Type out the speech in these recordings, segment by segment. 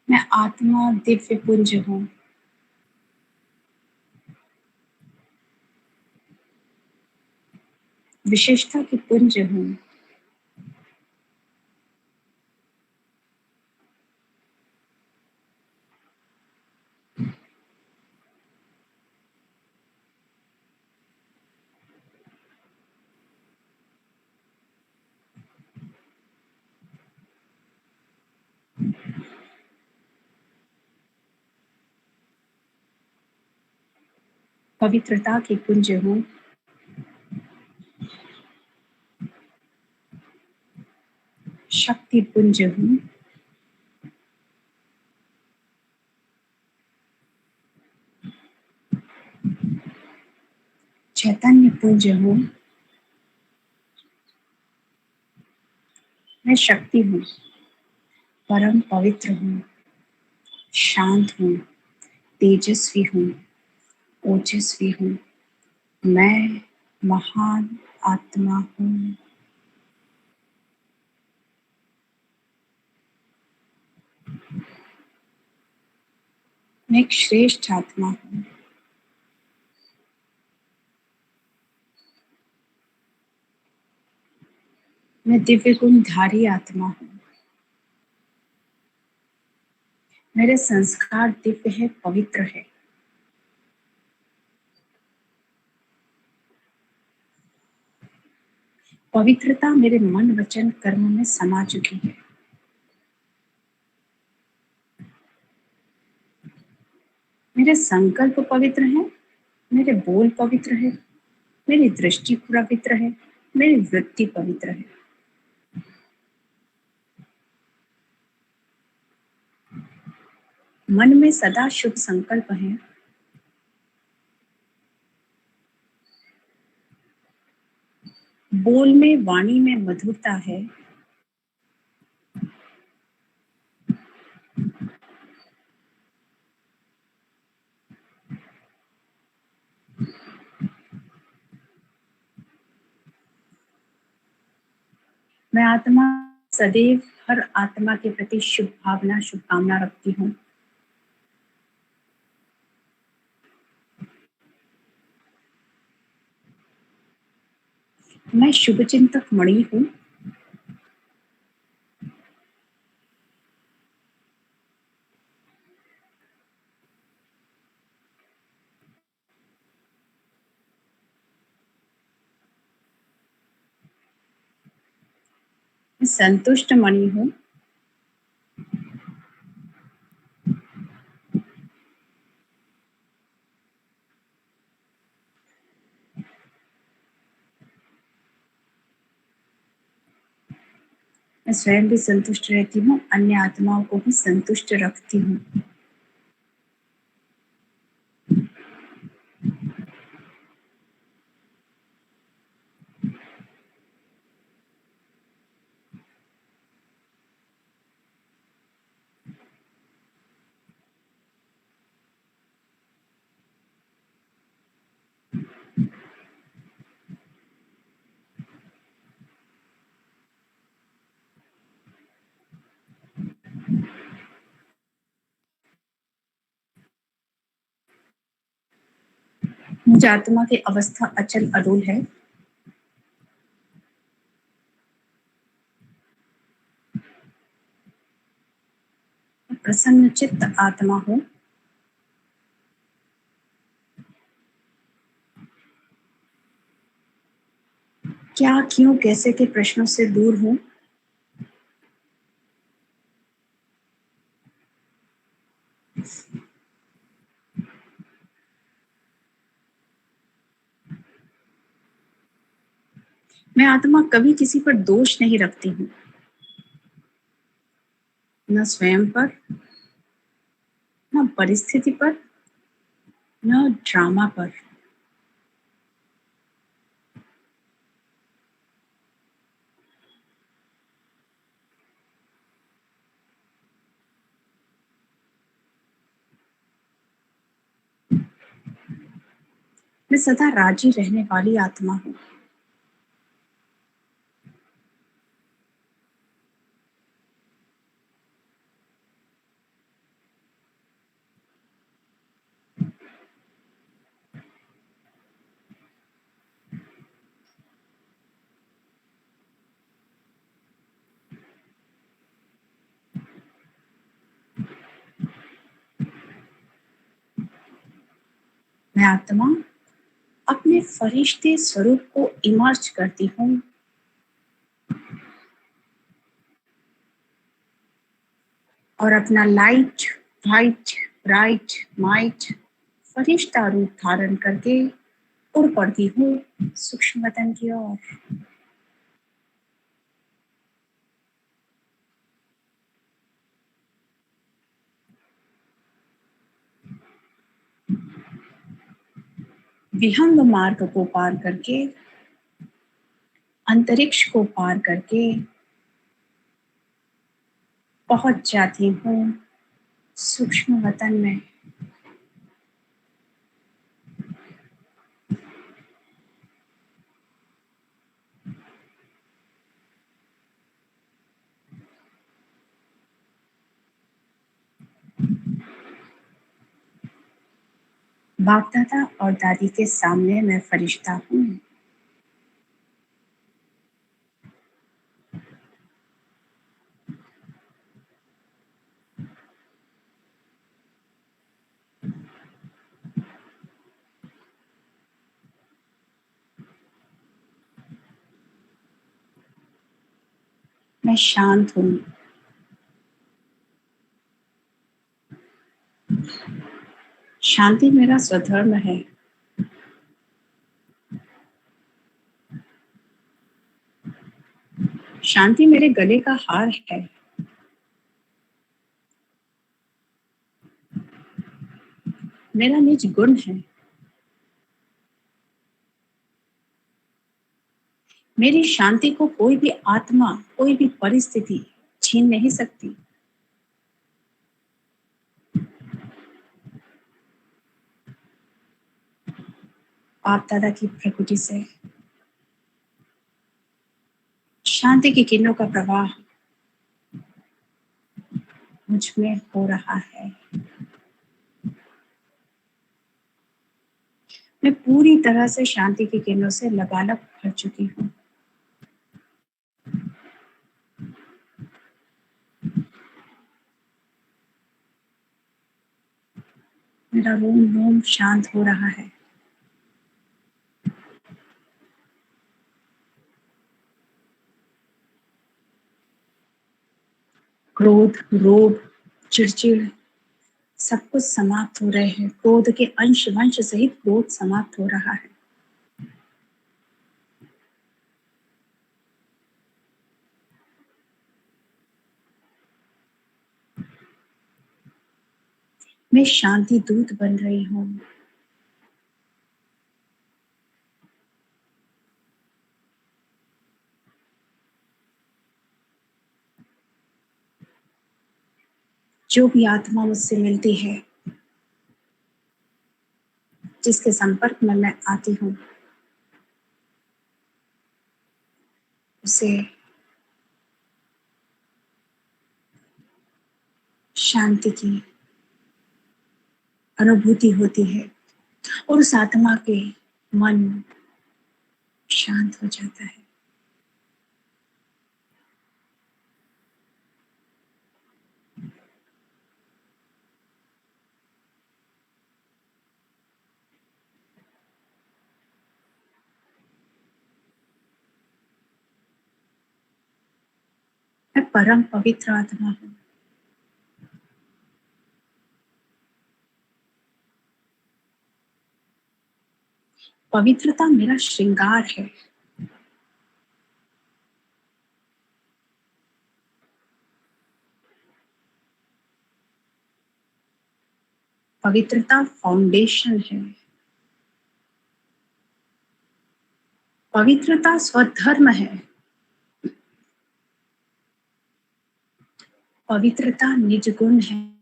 मैं आत्मा दिव्य पुंज हूँ। विशेषता की पुंज हूँ। पवित्रता की पुंज हूँ। शक्ति पुंज हूँ। चैतन्य पुंज हूँ। मैं शक्ति हूँ। परम पवित्र हूँ। शांत हूँ। तेजस्वी हूँ। ओजस्वी हूँ। मैं महान आत्मा हूँ। मैं एक श्रेष्ठ आत्मा हूँ। मैं दिव्य गुणधारी आत्मा हूँ। मेरे संस्कार दिव्य है, पवित्र है। पवित्रता मेरे मन वचन कर्म में समा चुकी है। मेरे संकल्प पवित्र हैं। मेरे बोल पवित्र है। मेरी दृष्टि पवित्र है। मेरी वृत्ति पवित्र है। मन में सदा शुभ संकल्प हैं। बोल में वाणी में मधुरता है। मैं आत्मा सदैव हर आत्मा के प्रति शुभ भावना शुभकामना रखती हूँ। मैं शुभ चिंतक मणि हूँ। मैं संतुष्ट मणि हूँ। मैं स्वयं भी संतुष्ट रहती हूँ, अन्य आत्माओं को भी संतुष्ट रखती हूँ। मुझ आत्मा की अवस्था अचल अडोल है। मैं प्रसन्न चित्त आत्मा हूँ। क्या क्यों कैसे के प्रश्नों से दूर हूँ। मैं आत्मा कभी किसी पर दोष नहीं रखती हूँ, न स्वयं पर, न परिस्थिति पर, न ड्रामा पर। मैं सदा राजी रहने वाली आत्मा हूँ। मैं आत्मा अपने फरिश्ते स्वरूप को इमर्ज करती हूँ और अपना लाइट, वाइट, ब्राइट, माइट फरिश्ता रूप धारण करके उड़ पड़ती हूँ सूक्ष्म वतन की ओर। विहंग मार्ग को पार करके, अंतरिक्ष को पार करके पहुंच जाती हूँ सूक्ष्म वतन में। बाप दादा और दादी के सामने मैं फरिश्ता हूँ। मैं शांत हूँ। शांति मेरा स्वधर्म है। शांति मेरे गले का हार है। मेरा निज गुण है। मेरी शांति को कोई भी आत्मा, कोई भी परिस्थिति छीन नहीं सकती। बाप दादा की प्रकृति से शांति की किरणों का प्रवाह मुझ में हो रहा है। मैं पूरी तरह से शांति की किरणों से लबालब भर चुकी हूँ। मेरा रोम रोम शांत हो रहा है। क्रोध, लोभ, चिड़चिड़ सब कुछ समाप्त हो रहे हैं। क्रोध के अंश वंश सहित क्रोध समाप्त हो रहा है। मैं शांति दूत बन रही हूँ। जो भी आत्मा मुझसे मिलती है, जिसके संपर्क में मैं आती हूँ, उसे शांति की अनुभूति होती है और उस आत्मा के मन शांत हो जाता है। मैं परम पवित्र आत्मा हूँ। पवित्रता मेरा श्रृंगार है। पवित्रता फाउंडेशन है। पवित्रता स्वधर्म है। पवित्रता निज गुण है।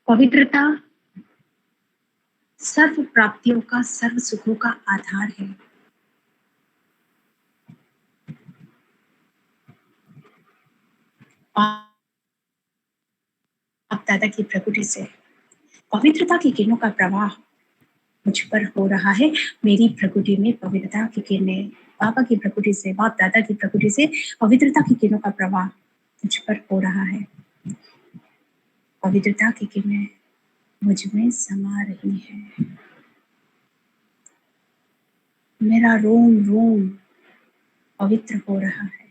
पवित्रता सर्व प्राप्तियों का, सर्व सुखों का आधार है। बाप दादा की प्रकृति से पवित्रता की किरणों का प्रवाह मुझ पर हो रहा है। मेरी प्रकृति में पवित्रता की किरणें, बाबा की प्रकृति से, बाप दादा की प्रकृति से पवित्रता की किरणों का प्रवाह मुझ पर हो रहा है। पवित्रता की किरणें मुझ में समा रही है। मेरा रोम रोम पवित्र हो रहा है।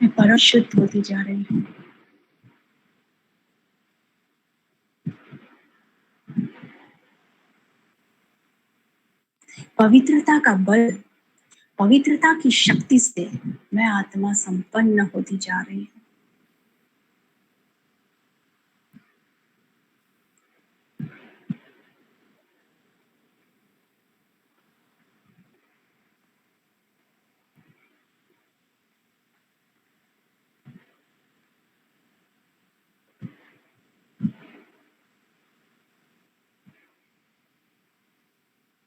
मैं परम शुद्ध होती जा रही हूँ। पवित्रता का बल, पवित्रता की शक्ति से मैं आत्मा संपन्न होती जा रही हूँ।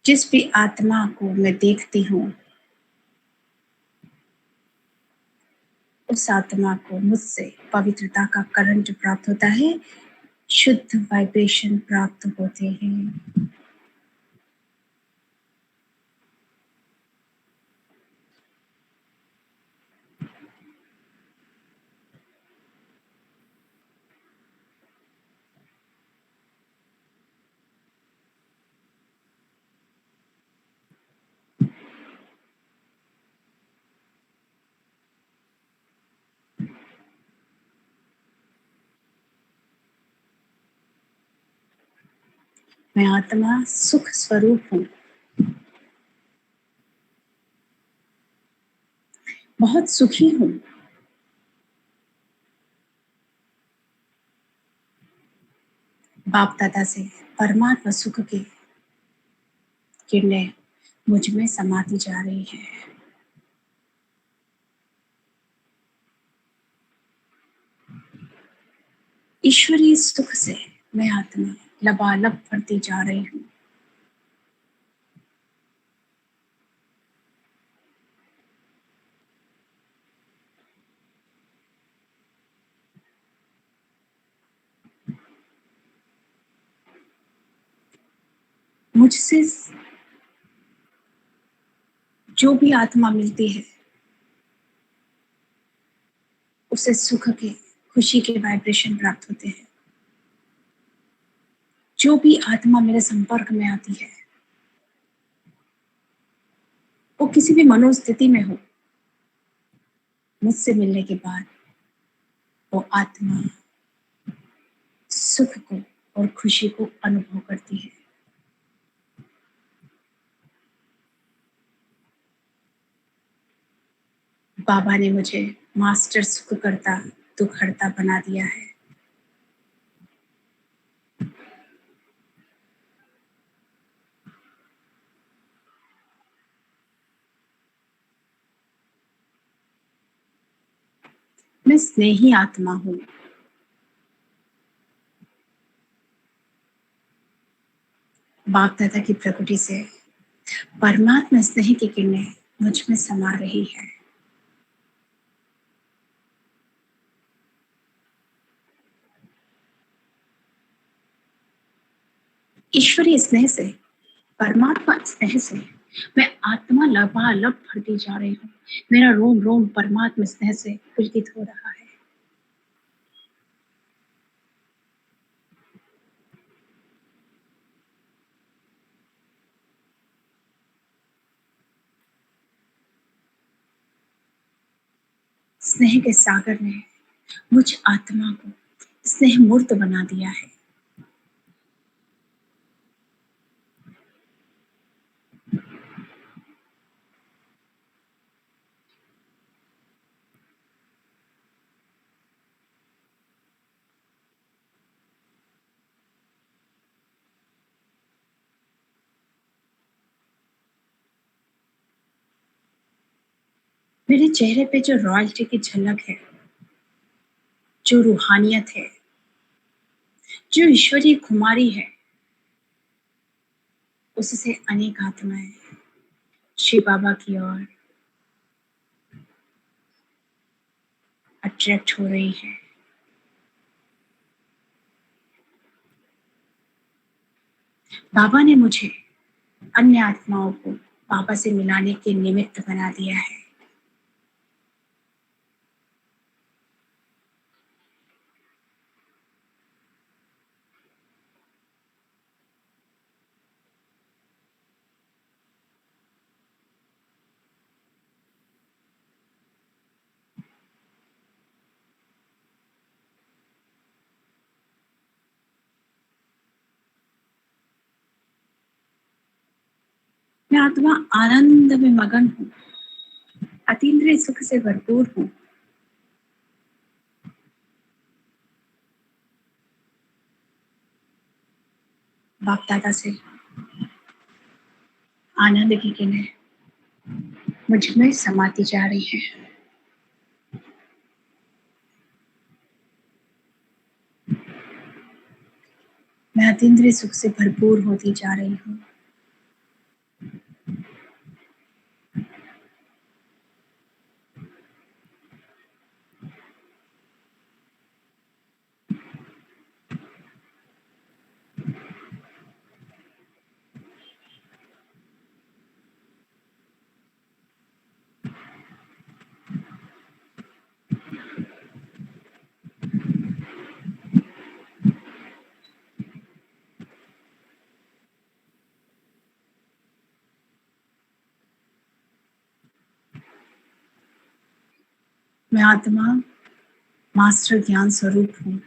जिस भी आत्मा को मैं देखती हूँ, उस आत्मा को मुझसे पवित्रता का करंट प्राप्त होता है, शुद्ध वाइब्रेशन प्राप्त होते हैं। मैं आत्मा सुख स्वरूप हूँ। बहुत सुखी हूँ। बाप दादा से परमात्मा सुख की किरणें मुझ में समाती जा रही है। ईश्वरीय सुख से मैं आत्मा लबालब बढ़ती जा रही हूँ। मुझसे जो भी आत्मा मिलती है, उसे सुख के, खुशी के वाइब्रेशन प्राप्त होते हैं। जो भी आत्मा मेरे संपर्क में आती है, वो किसी भी मनोस्थिति में हो, मुझसे मिलने के बाद वो आत्मा सुख को और खुशी को अनुभव करती है। बाबा ने मुझे मास्टर सुख करता दुख हरता बना दिया है। मैं स्नेही आत्मा हूँ। बाप दादा की प्रकृति से परमात्मा स्नेह की किरणें मुझ में समा रही है। ईश्वरीय स्नेह से, परमात्मा स्नेह से मैं आत्मा लबालब भरती जा रही हूँ। मेरा रोम रोम परमात्मा स्नेह से पुलकित हो रहा है। स्नेह के सागर ने मुझ आत्मा को स्नेह मूर्त बना दिया है। मेरे चेहरे पे जो रॉयल्टी की झलक है, जो रूहानियत है, जो ईश्वरीय कुमारी है, उससे अनेक आत्माएं शिव बाबा की ओर अट्रैक्ट हो रही है। बाबा ने मुझे अन्य आत्माओं को बाबा से मिलाने के निमित्त बना दिया है। मैं आत्मा आनंद में मगन हूँ, अतीन्द्रिय सुख से भरपूर हूँ। बाप दादा से आनंद की किरणें मुझ में समाती जा रही है। मैं अतीन्द्रिय सुख से भरपूर होती जा रही हूँ। मैं आत्मा मास्टर ज्ञान स्वरूप हूँ।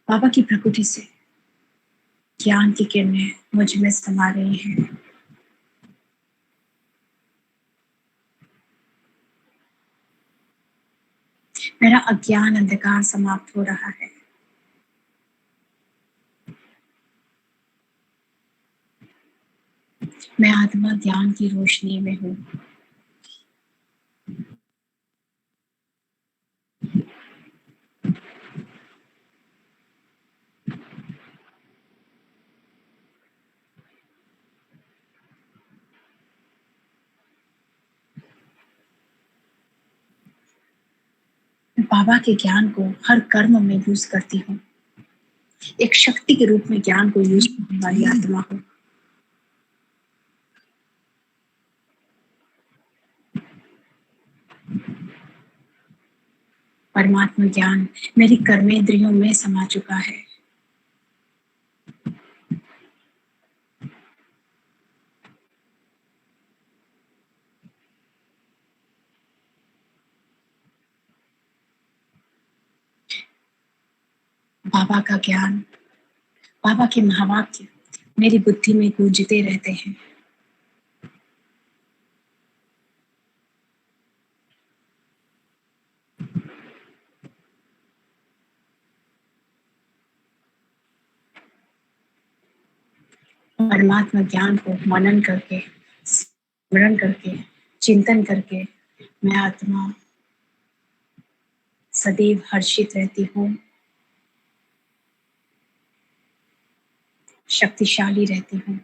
बाबा की प्रकृति से ज्ञान की किरणें मुझ में समा रही हैं। मेरा अज्ञान अंधकार समाप्त हो रहा है। मैं आत्मा ज्ञान की रोशनी में हूँ। मैं बाबा के ज्ञान को हर कर्म में यूज करती हूँ। एक शक्ति के रूप में ज्ञान को यूज करने वाली आत्मा हूँ। परमात्मा ज्ञान मेरी कर्मेंद्रियों में समा चुका है। बाबा का ज्ञान, बाबा के महावाक्य मेरी बुद्धि में गूंजते रहते हैं। परमात्मा ज्ञान को मनन करके, स्मरण करके, चिंतन करके मैं आत्मा सदैव हर्षित रहती हूँ, शक्तिशाली रहती हूँ।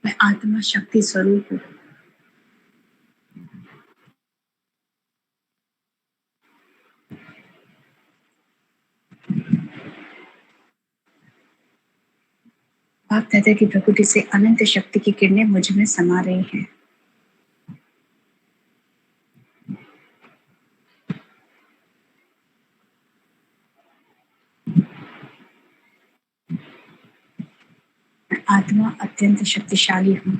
मैं आत्मा शक्ति स्वरूप हूँ। बाप दादा की प्रकृति से अनंत शक्ति की किरणें मुझ में समा रही हैं। मैं आत्मा अत्यंत शक्तिशाली हूँ।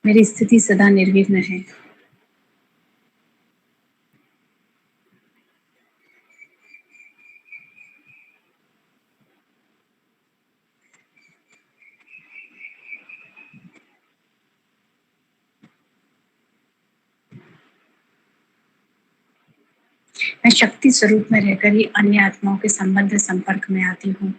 मेरी स्थिति सदा निर्विघ्न है। मैं शक्ति स्वरूप में रहकर ही अन्य आत्माओं के संबंध संपर्क में आती हूँ।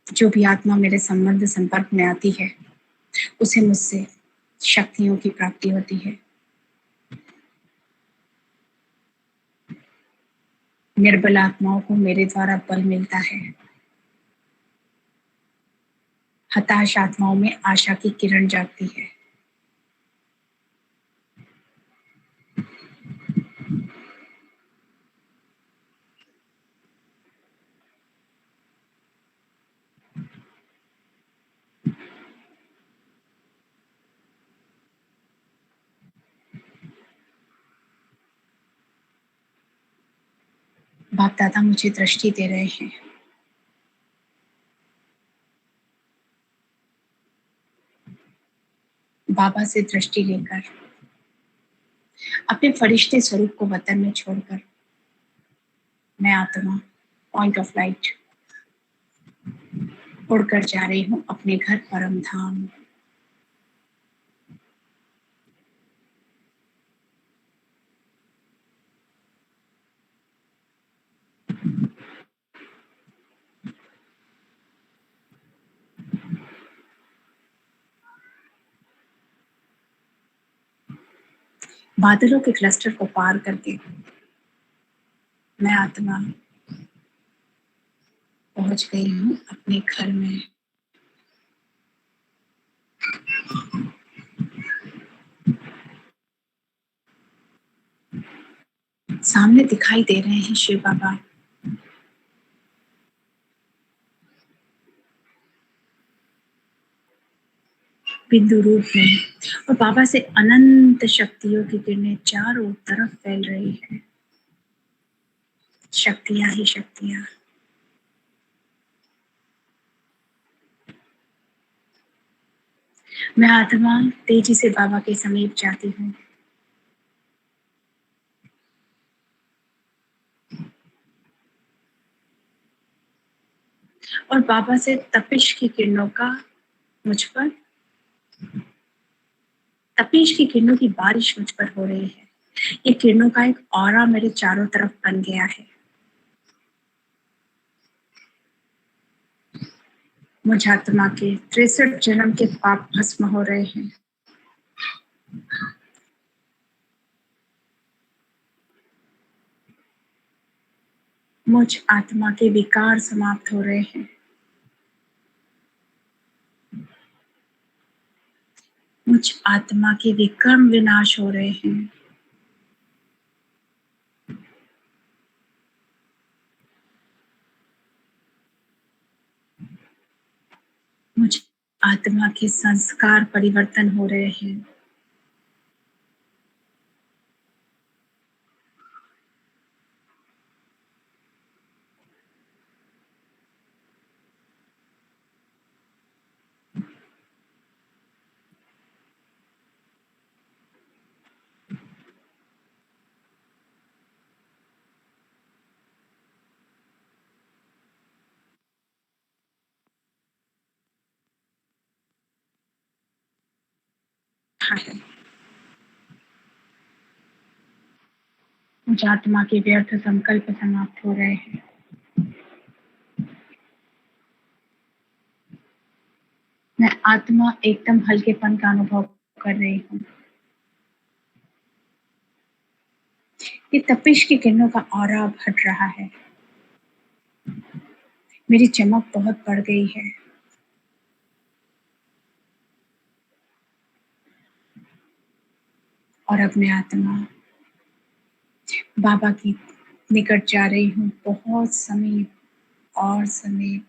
जो भी आत्मा मेरे संबंध संपर्क में आती है उसे मुझसे शक्तियों की प्राप्ति होती है। निर्बल आत्माओं को मेरे द्वारा बल मिलता है। हताश आत्माओं में आशा की किरण जागती है। बाप दादा मुझे दृष्टि दे रहे हैं। बाबा से दृष्टि लेकर अपने फरिश्ते स्वरूप को वतन में छोड़कर मैं आत्मा पॉइंट ऑफ लाइट उड़कर जा रही हूँ अपने घर परम धाम। बादलों के क्लस्टर को पार करके मैं आत्मा पहुंच गई हूँ अपने घर में। सामने दिखाई दे रहे हैं शिव बाबा। बिंदु रूप में और बाबा से अनंत शक्तियों की किरणें चारों तरफ फैल रही है। शक्तियां ही शक्तियां। मैं आत्मा तेजी से बाबा के समीप जाती हूँ। और बाबा से तपिश की किरणों का मुझ पर तपिश की किरणों की बारिश मुझ पर हो रही है। ये किरणों का एक ऑरा मेरे चारों तरफ बन गया है। मुझ आत्मा के 63 जन्म के पाप भस्म हो रहे हैं। मुझ आत्मा के विकार समाप्त हो रहे हैं। मुझ आत्मा के विकर्म विनाश हो रहे हैं। मुझ आत्मा के संस्कार परिवर्तन हो रहे हैं। मुझ आत्मा के व्यर्थ संकल्प समाप्त हो रहे हैं। मैं आत्मा एकदम हल्केपन का अनुभव कर रही हूँ। ये तपिश की किरणों का ऑरा अब हट रहा है। मेरी चमक बहुत बढ़ गई है। और अब मैं आत्मा बाबा की निकट जा रही हूँ, बहुत समीप और समीप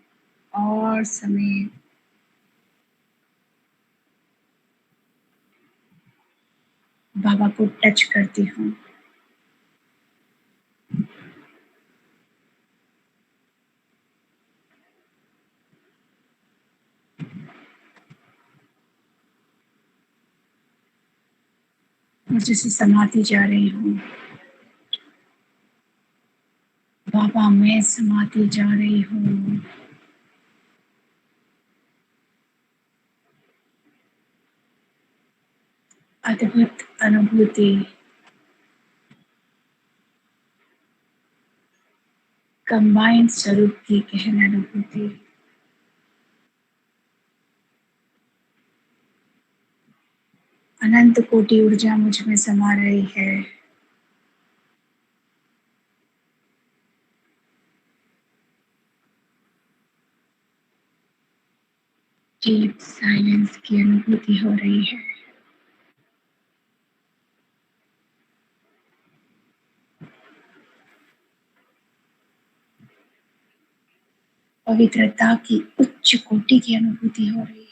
और समीप। बाबा को टच करती हूँ। ऊर्जा से समाती जा रही हूँ बाबा, मैं समाती जा रही हूँ। अद्भुत अनुभूति, कंबाइंड स्वरूप की गहन अनुभूति, अनंत कोटि ऊर्जा मुझ में समा रही है। डीप साइलेंस की अनुभूति हो रही है। पवित्रता की उच्च कोटि की अनुभूति हो रही है।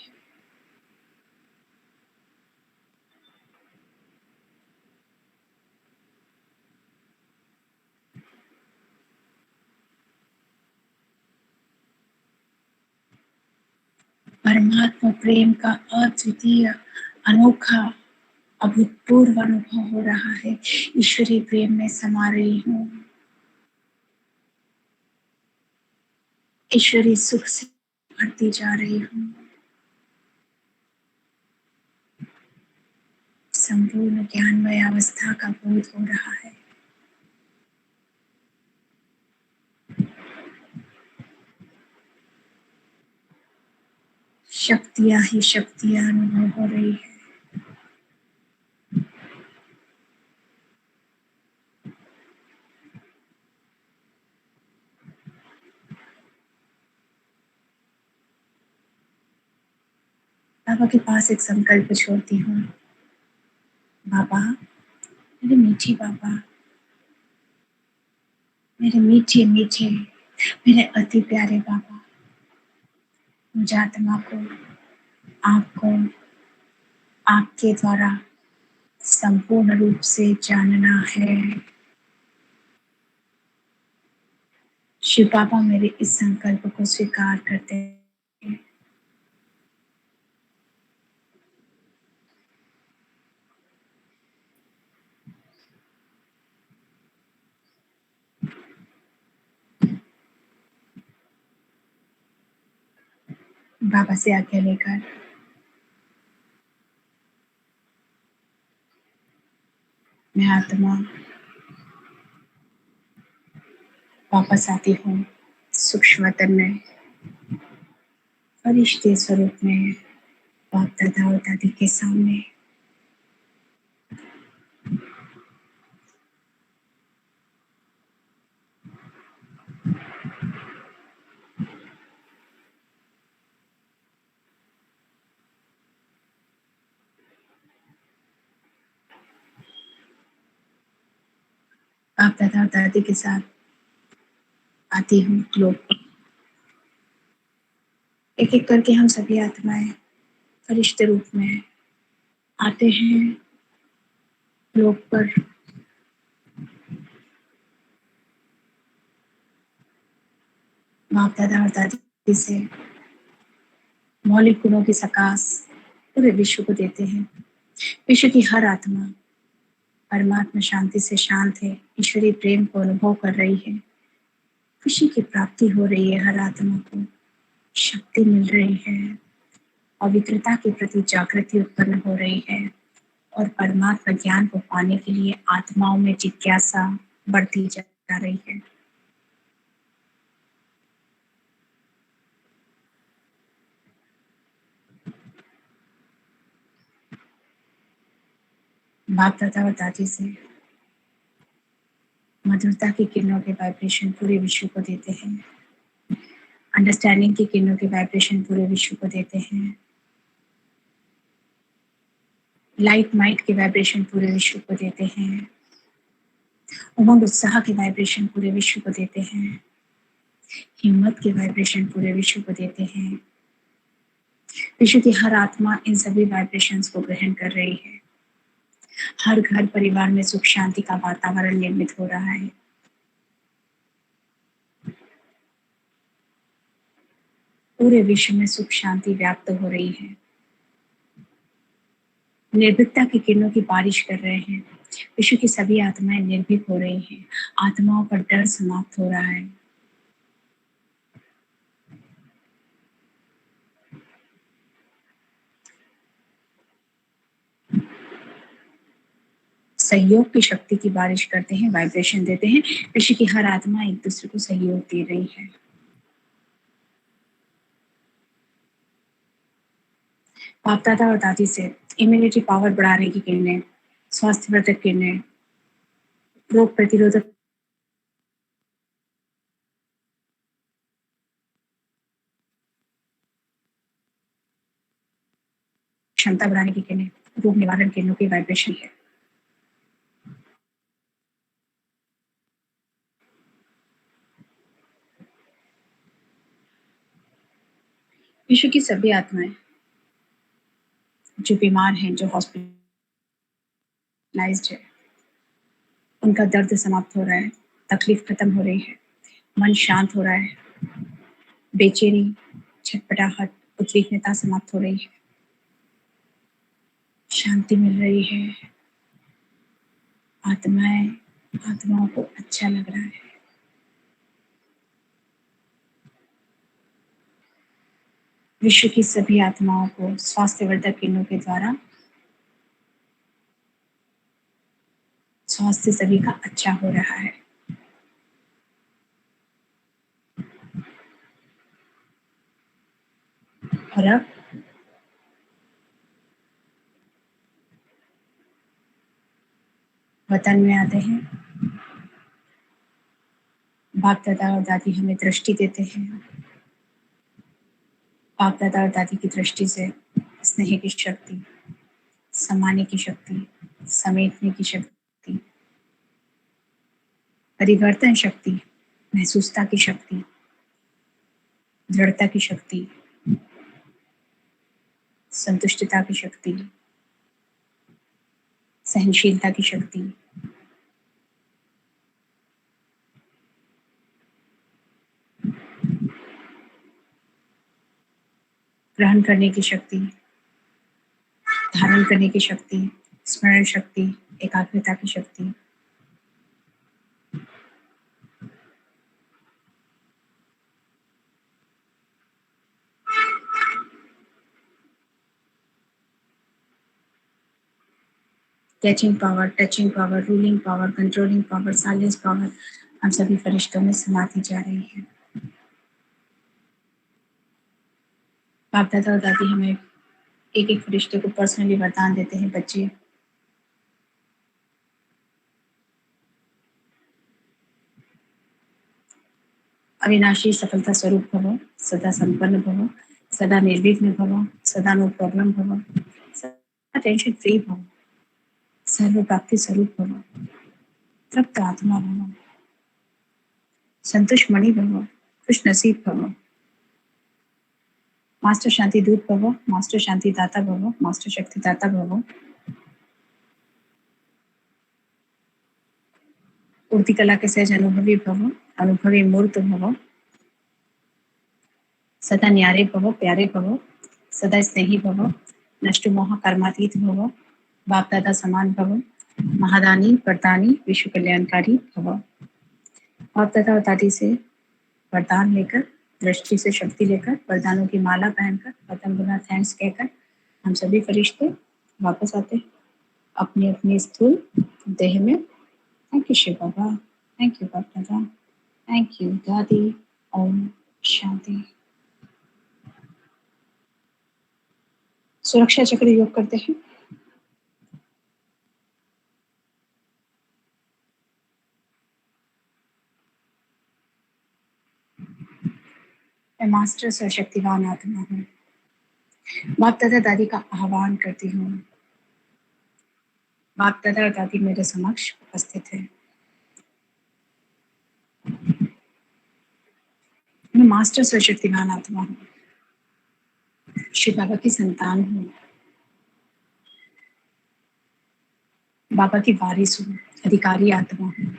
परमात्मा प्रेम का अद्वितीय, अनोखा, अभूतपूर्व अनुभव हो रहा है। ईश्वरीय प्रेम में समा रही हूँ। ईश्वरीय सुख से भरती जा रही हूँ। संपूर्ण ज्ञानमय अवस्था का बोध हो रहा है। शक्तियाँ ही शक्तियाँ अनुभव हो रही है। बाबा के पास एक संकल्प छोड़ती हूँ। बाबा, मेरे मीठे बाबा, मेरे मीठे मीठे, मेरे अति प्यारे बाबा, मुझे आत्मा को, आपको, आपके द्वारा संपूर्ण रूप से जानना है। शिव बाबा मेरे इस संकल्प को स्वीकार करते हैं। बाबा से आज्ञा लेकर मैं आत्मा वापस आती हूँ सूक्ष्म तन में, फरिश्ते स्वरूप में, बाप दादा और दादी के सामने। बाप दादा और दादी के साथ आती हूँ ग्लोब पर। एक एक करके हम सभी आत्माएं फरिश्ते रूप में आते हैं ग्लोब पर। बाप दादा और दादी से मौलिक गुणों की सकाश पूरे विश्व को देते हैं। विश्व की हर आत्मा परमात्मा शांति से शांत है, ईश्वरीय प्रेम को अनुभव कर रही है। खुशी की प्राप्ति हो रही है, हर आत्मा को शक्ति मिल रही है, पवित्रता के प्रति जागृति उत्पन्न हो रही है और परमात्मा ज्ञान को पाने के लिए आत्माओं में जिज्ञासा बढ़ती जा रही है। बाप दादा और दादी से मधुरता की किरणों के वाइब्रेशन पूरे विश्व को देते हैं। अंडरस्टैंडिंग की किरणों के वाइब्रेशन पूरे विश्व को देते हैं। लाइट माइट के वाइब्रेशन पूरे विश्व को देते हैं। उमंग उत्साह के वाइब्रेशन पूरे विश्व को देते हैं। हिम्मत के वाइब्रेशन पूरे विश्व को देते हैं। विश्व की हर आत्मा इन सभी वाइब्रेशंस को ग्रहण कर रही है। हर घर परिवार में सुख शांति का वातावरण निर्मित हो रहा है। पूरे विश्व में सुख शांति व्याप्त हो रही है। निर्भीकता की किरणों की बारिश कर रहे हैं। विश्व की सभी आत्माएं निर्भीक हो रही हैं। आत्माओं पर डर समाप्त हो रहा है। सहयोग की शक्ति की बारिश करते हैं, वाइब्रेशन देते हैं। विश्व की हर आत्मा एक दूसरे को सहयोग दे रही है। बाप दादा और दादी से इम्यूनिटी पावर बढ़ाने की किरणें, स्वास्थ्यवर्धक किरणें, रोग प्रतिरोधक क्षमता बढ़ाने की किरणें, रोग निवारण किरणों की वाइब्रेशन है। विश्व की सभी आत्माएं जो बीमार हैं, जो हॉस्पिटलाइज्ड है, उनका दर्द समाप्त हो रहा है, तकलीफ खत्म हो रही है, मन शांत हो रहा है, बेचैनी, छटपटाहट, उद्विग्नता समाप्त हो रही है, शांति मिल रही है। आत्माओं को अच्छा लग रहा है। विश्व की सभी आत्माओं को स्वास्थ्यवर्धक किरणों के द्वारा स्वास्थ्य सभी का अच्छा हो रहा है। और अब वतन में आते हैं। बाप दादा और दादी हमें दृष्टि देते हैं। बाप दादा और दादी की दृष्टि से स्नेह की शक्ति, समाने की शक्ति, समेटने की शक्ति, परिवर्तन शक्ति, महसूसता की शक्ति, दृढ़ता की शक्ति, संतुष्टता की शक्ति, सहनशीलता की शक्ति, ग्रहण करने की शक्ति, धारण करने की शक्ति, स्मरण शक्ति, एकाग्रता की शक्ति, catching power, touching power, ruling power, controlling power, silence power हम सभी फरिश्तों में समाती जा रही है। बाप दादा और दादी हमें एक एक फरिश्ते को पर्सनली वरदान देते हैं। बच्चे अविनाशी सफलता स्वरूप भव, सदा संपन्न भव, सदा निर्विघ्न भव, सदा नो प्रॉब्लम भव, सदा टेंशन फ्री भव, सर्व प्राप्ति स्वरूप भव, तृप्त आत्मा भव, संतुष्ट मणि भव, खुश नसीब भव, मास्टर शांति दूत भव, मास्टर शांति दाता भव, मास्टर शक्ति दाता भव, उड़ती कला के सहज अनुभवी भव, अनुभवी मूर्त भव, सदा न्यारे भव, प्यारे भव, सदा स्नेही भव, नष्ट मोह कर्मातीत भव, बाप दादा समान भव, महादानी वरदानी विश्व कल्याणकारी भव। बाप दादा और दादी से वरदान लेकर, दृष्टि से शक्ति लेकर, वरदानों की माला पहनकर, खत्म गुना थैंक्स कहकर हम सभी फरिश्ते वापस आते हैं अपनी अपनी स्थूल देह में। Thank you Shiv Baba, thank you Bap Dada, thank you दादी। ओम शांति। सुरक्षा चक्र योग करते हैं। मैं मास्टर सर्वशक्तिवान आत्मा हूँ। बाप दादा दादी का आह्वान करती हूँ। बाप दादा और दादी मेरे समक्ष उपस्थित है। मैं मास्टर सर्वशक्तिवान आत्मा हूँ, शिव बाबा की संतान हूँ, बाबा की वारिस हूँ, अधिकारी आत्मा हूँ।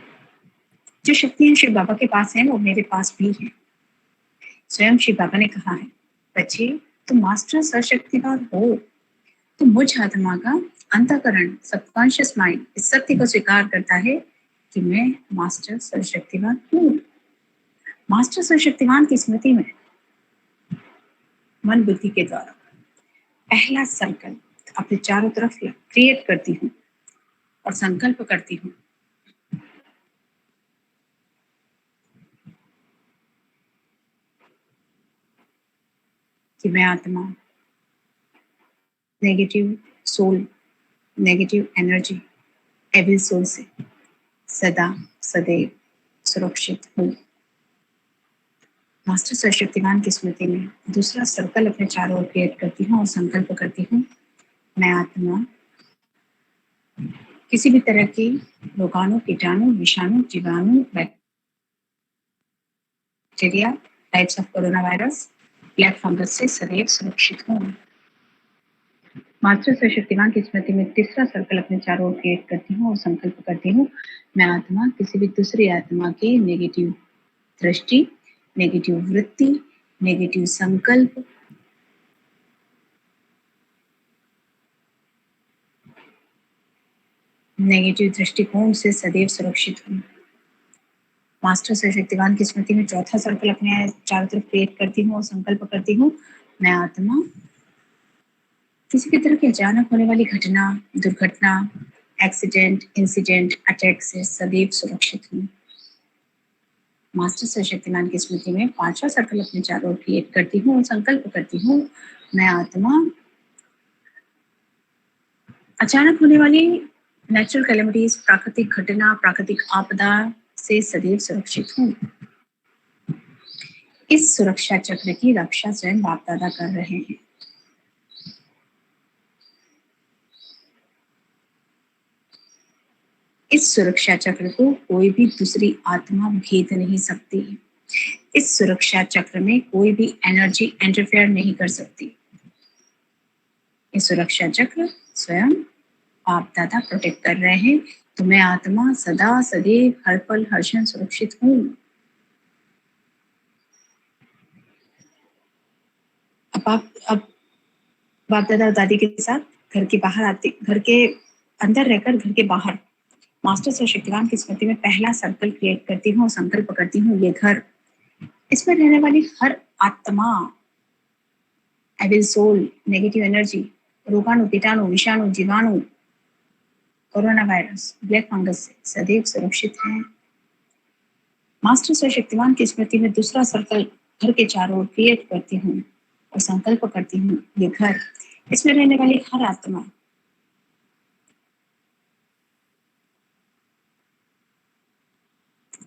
जो शक्तियां शिव बाबा के पास हैं वो मेरे पास भी है। स्वयं शिव बाबा ने कहा है, बच्चे तुम मास्टर सर्वशक्तिवान हो, तो मुझ आत्मा का अंतःकरण सबकॉन्शियस माइंड इस सत्य को स्वीकार करता है कि मैं मास्टर सर्वशक्तिमान हूँ। मास्टर सर्वशक्तिमान की स्मृति में मन बुद्धि के द्वारा पहला सर्कल अपने चारों तरफ क्रिएट करती हूँ और संकल्प करती हूँ कि मैं आत्मा negative soul, negative energy, evil soul से सदा सदैव सुरक्षित हूँ। मास्टर सर्वशक्तिमान की स्मृति में दूसरा सर्कल अपने चारों ओर क्रिएट करती हूँ और संकल्प करती हूँ मैं आत्मा किसी भी तरह के रोगाणु, कीटाणु, विषाणु, जीवाणु, bacteria, types of corona virus, black fungus से सदैव सुरक्षित हूँ। मास्टर सर्वशक्तिमान की स्मृति में तीसरा सर्कल अपने चारों ओर क्रिएट करती हूँ और संकल्प करती हूँ मैं आत्मा किसी भी दूसरी आत्मा के नेगेटिव दृष्टि, नेगेटिव वृत्ति, नेगेटिव संकल्प, नेगेटिव दृष्टिकोण से सदैव सुरक्षित हूँ। मास्टर सर्वशक्तिमान की स्मृति में चौथा सर्कल अपने चारों तरफ क्रिएट करती हूँ और संकल्प करती हूँ मैं आत्मा किसी भी तरह की अचानक होने वाली घटना, दुर्घटना, एक्सीडेंट, इंसिडेंट, अटैक से सदैव सुरक्षित हूँ। मास्टर सर्वशक्तिमान की स्मृति में पांचवा सर्कल अपने चारों ओर क्रिएट करती हूँ और संकल्प करती हूँ मैं आत्मा अचानक होने वाली नेचुरल कैलेमिटीज, प्राकृतिक घटना, प्राकृतिक आपदा से सदैव सुरक्षित हूँ। इस सुरक्षा चक्र की रक्षा स्वयं बाप दादा कर रहे हैं। इस सुरक्षा चक्र को कोई भी दूसरी आत्मा भेद नहीं सकती। इस सुरक्षा चक्र में कोई भी एनर्जी इंटरफेयर नहीं कर सकती। ये सुरक्षा चक्र स्वयं बाप दादा प्रोटेक्ट कर रहे हैं। तो मैं आत्मा सदा सदैव हर पल हर क्षण सुरक्षित हूँ। अब बाप दादा और दादी के साथ घर के बाहर आते, घर के अंदर रहकर घर के बाहर मास्टर सर्वशक्तिमान की स्मृति में पहला सर्कल क्रिएट करती हूँ और संकल्प करती हूँ ये घर, इसमें रहने वाली हर आत्मा, एविल सोल, नेगेटिव एनर्जी, रोगाणु, कीटाणु, विषाणु, जीवाणु, कोरोना वायरस, ब्लैक फंगस से सदैव सुरक्षित है। मास्टर सर्वशक्तिमान की स्मृति में दूसरा सर्कल घर के चारों ओर क्रिएट करती हूँ और संकल्प करती हूँ ये घर, इसमें रहने वाली हर आत्मा,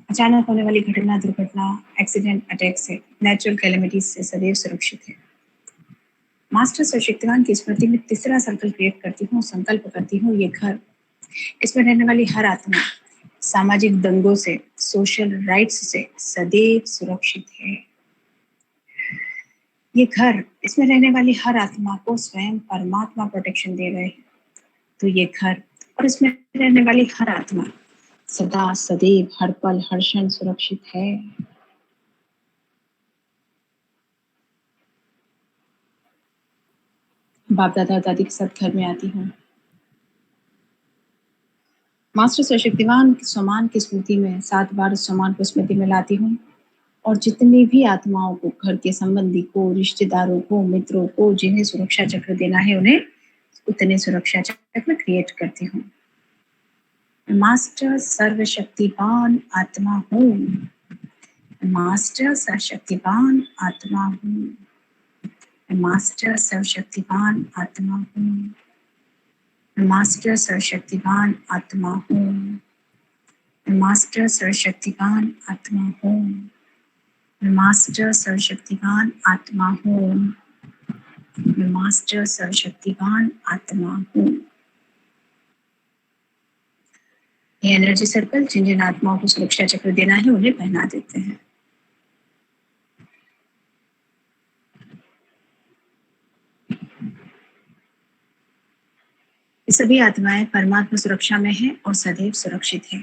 अचानक होने वाली घटना, दुर्घटना, एक्सीडेंट, अटैक से, नेचुरल कैलेमिटीज से सदैव सुरक्षित है। मास्टर सर्वशक्तिमान की स्मृति में तीसरा सर्कल क्रिएट करती हूँ, संकल्प करती हूँ ये घर, इसमें रहने वाली हर आत्मा सामाजिक दंगों से, सोशल राइट्स से सदैव सुरक्षित है। ये घर, इसमें रहने वाली हर आत्मा को स्वयं परमात्मा प्रोटेक्शन दे रहे हैं। तो ये घर और इसमें रहने वाली हर आत्मा सदा सदैव हर पल हर क्षण सुरक्षित है। बाप दादा दादी के साथ घर में आती हूँ। मास्टर सर्वशक्तिमान स्वमान की स्मृति में 7 बार स्वमान को स्मृति में लाती हूँ और जितनी भी आत्माओं को, घर के संबंधी को, रिश्तेदारों को, मित्रों को, जिन्हें सुरक्षा चक्र देना है उन्हें उतने सुरक्षा चक्र क्रिएट करती हूँ। मास्टर सर्वशक्तिमान आत्मा हूँ। मास्टर सर्वशक्तिमान आत्मा हूँ। मास्टर सर्वशक्तिमान आत्मा हूँ। मास्टर सर्वशक्तिमान आत्मा हूँ। मास्टर सर्वशक्तिमान आत्मा हूँ। मास्टर सर्वशक्तिमान आत्मा हूँ। मास्टर सर्वशक्तिमान आत्मा हूँ। ये एनर्जी सर्कल जिन जिन आत्माओं को सुरक्षा चक्र देना है उन्हें पहना देते हैं। ये सभी आत्माएं परमात्मा सुरक्षा में हैं और सदैव सुरक्षित हैं।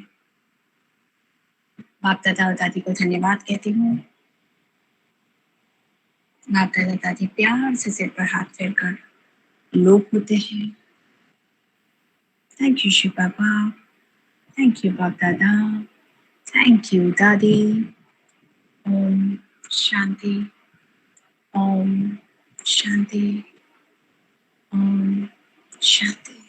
बाप दादा और दादी को धन्यवाद कहती हूँ। बाप दादा दादी प्यार से सिर पर हाथ फेरकर लोग होते हैं। Thank you Shiv Baba, thank you Bap Dada, thank you दादी। ओम शांति, ओम शांति, ओम शांति।